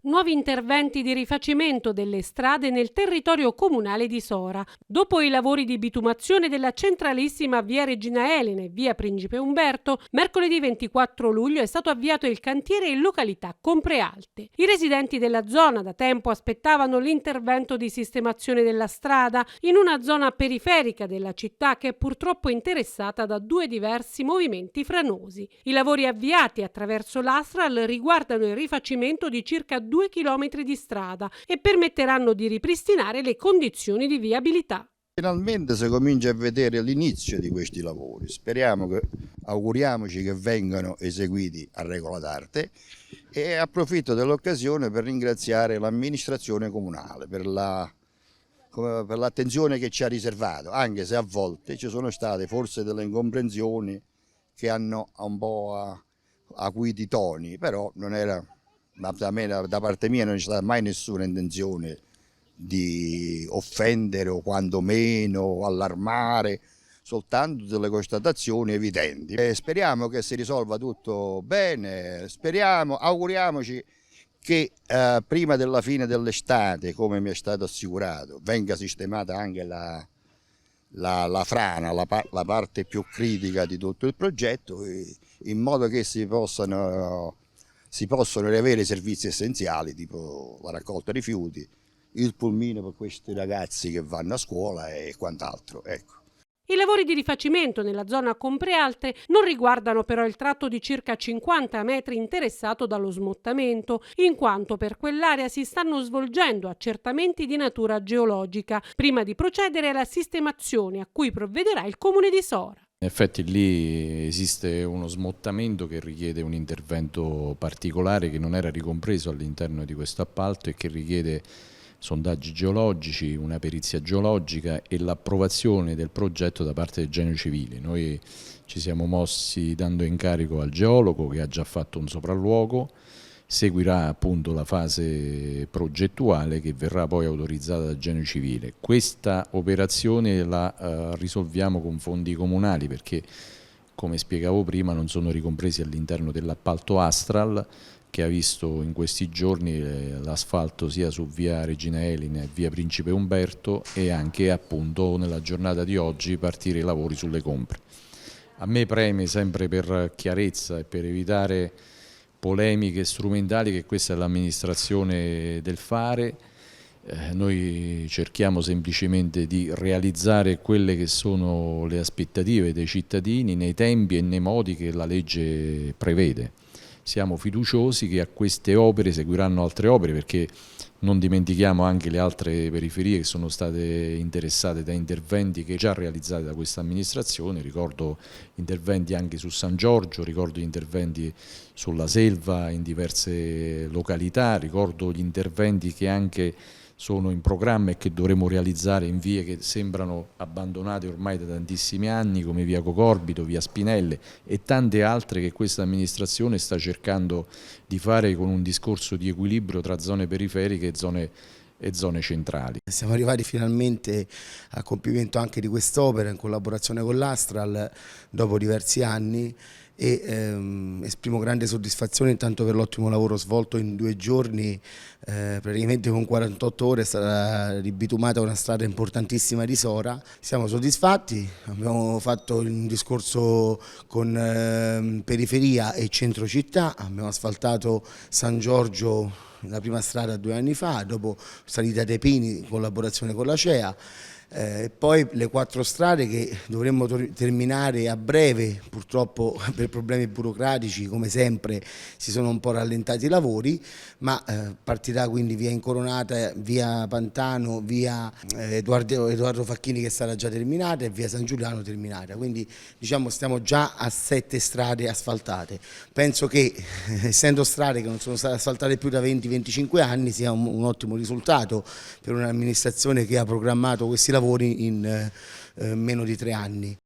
Nuovi interventi di rifacimento delle strade nel territorio comunale di Sora. Dopo i lavori di bitumazione della centralissima via Regina Elena e via Principe Umberto, mercoledì 24 luglio è stato avviato il cantiere in località Comprealte. I residenti della zona da tempo aspettavano l'intervento di sistemazione della strada in una zona periferica della città che è purtroppo interessata da due diversi movimenti franosi. I lavori avviati attraverso l'Astral riguardano il rifacimento di circa 2 chilometri di strada e permetteranno di ripristinare le condizioni di viabilità. Finalmente si comincia a vedere l'inizio di questi lavori. Auguriamoci che vengano eseguiti a regola d'arte e approfitto dell'occasione per ringraziare l'amministrazione comunale per l'attenzione che ci ha riservato, anche se a volte ci sono state forse delle incomprensioni che hanno un po' acuito i toni, però non era... Da parte mia non c'è stata mai nessuna intenzione di offendere o quantomeno allarmare, soltanto delle constatazioni evidenti. Speriamo che si risolva tutto bene, auguriamoci che prima della fine dell'estate, come mi è stato assicurato, venga sistemata anche la frana, la parte più critica di tutto il progetto, in modo che si possono riavere i servizi essenziali tipo la raccolta rifiuti, il pulmino per questi ragazzi che vanno a scuola e quant'altro. Ecco. I lavori di rifacimento nella zona Comprealte non riguardano però il tratto di circa 50 metri interessato dallo smottamento, in quanto per quell'area si stanno svolgendo accertamenti di natura geologica, prima di procedere alla sistemazione a cui provvederà il Comune di Sora. In effetti lì esiste uno smottamento che richiede un intervento particolare che non era ricompreso all'interno di questo appalto e che richiede sondaggi geologici, una perizia geologica e l'approvazione del progetto da parte del Genio Civile. Noi ci siamo mossi dando incarico al geologo che ha già fatto un sopralluogo, seguirà appunto la fase progettuale che verrà poi autorizzata dal Genio Civile. Questa operazione la risolviamo con fondi comunali perché, come spiegavo prima, non sono ricompresi all'interno dell'appalto Astral, che ha visto in questi giorni l'asfalto sia su via Regina Elena e via Principe Umberto e anche appunto nella giornata di oggi partire i lavori sulle compre. A me preme sempre per chiarezza e per evitare polemiche strumentali che questa è l'amministrazione del fare. Noi cerchiamo semplicemente di realizzare quelle che sono le aspettative dei cittadini nei tempi e nei modi che la legge prevede. Siamo fiduciosi che a queste opere seguiranno altre opere perché non dimentichiamo anche le altre periferie che sono state interessate da interventi che già realizzati da questa amministrazione. Ricordo interventi anche su San Giorgio, ricordo gli interventi sulla Selva in diverse località, ricordo gli interventi che anche sono in programma e che dovremo realizzare in vie che sembrano abbandonate ormai da tantissimi anni come via Cocorbito, via Spinelle e tante altre che questa amministrazione sta cercando di fare con un discorso di equilibrio tra zone periferiche e zone centrali. Siamo arrivati finalmente al compimento anche di quest'opera in collaborazione con l'Astral dopo diversi anni e esprimo grande soddisfazione intanto per l'ottimo lavoro svolto in 2 giorni, praticamente con 48 ore è stata ribitumata una strada importantissima di Sora. Siamo soddisfatti, abbiamo fatto un discorso con periferia e centro città, abbiamo asfaltato San Giorgio, la prima strada 2 anni fa, dopo salita dei Pini in collaborazione con la CEA. Poi le 4 strade che dovremmo terminare a breve, purtroppo per problemi burocratici come sempre si sono un po' rallentati i lavori, ma partirà quindi via Incoronata, via Pantano, via Edoardo Facchini che sarà già terminata e via San Giuliano terminata, quindi diciamo stiamo già a 7 strade asfaltate. Penso che essendo strade che non sono state asfaltate più da 20-25 anni sia un ottimo risultato per un'amministrazione che ha programmato questi lavori in meno di 3 anni.